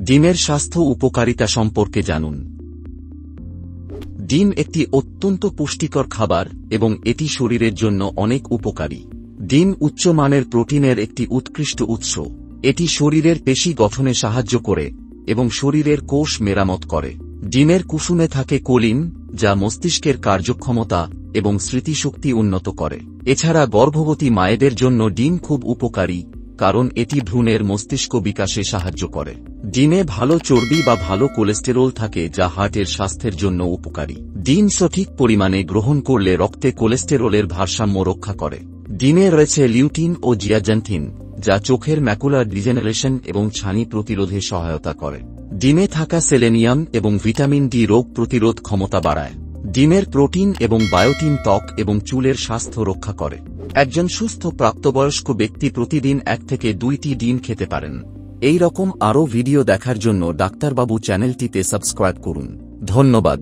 ডিমের স্বাস্থ্য উপকারিতা সম্পর্কে জানুন। ডিম একটি অত্যন্ত পুষ্টিকর খাবার এবং এটি শরীরের জন্য অনেক উপকারী। ডিম উচ্চমানের প্রোটিনের একটি উৎকৃষ্ট উৎস। এটি শরীরের পেশি গঠনে সাহায্য করে এবং শরীরের কোষ মেরামত করে। ডিমের কুসুমে থাকে কোলিন, যা মস্তিষ্কের কার্যক্ষমতা এবং স্মৃতিশক্তি উন্নত করে। এছাড়া গর্ভবতী মায়েদের জন্য ডিম খুব উপকারী, কারণ এটি ভ্রূণের মস্তিষ্ক বিকাশে সাহায্য করে। ডিমে ভালো চর্বি বা ভালো কোলেস্টেরল থাকে, যা হার্টের স্বাস্থ্যের জন্য উপকারী। ডিম সঠিক পরিমাণে গ্রহণ করলে রক্তে কোলেস্টেরলের ভারসাম্য রক্ষা করে। ডিমে রয়েছে লিউটিন ও জিয়াজান্থিন, যা চোখের ম্যাকুলার ডিজেনারেশন এবং ছানি প্রতিরোধে সহায়তা করে। ডিমে থাকা সেলেনিয়াম এবং ভিটামিন ডি রোগ প্রতিরোধ ক্ষমতা বাড়ায়। ডিমের প্রোটিন এবং বায়োটিন ত্বক এবং চুলের স্বাস্থ্য রক্ষা করে। একজন সুস্থ প্রাপ্তবয়স্ক ব্যক্তি প্রতিদিন 1 থেকে 2টি ডিম খেতে পারেন। এই রকম আরও ভিডিও দেখার জন্য ডাক্তারবাবু চ্যানেলটিতে সাবস্ক্রাইব করুন। ধন্যবাদ।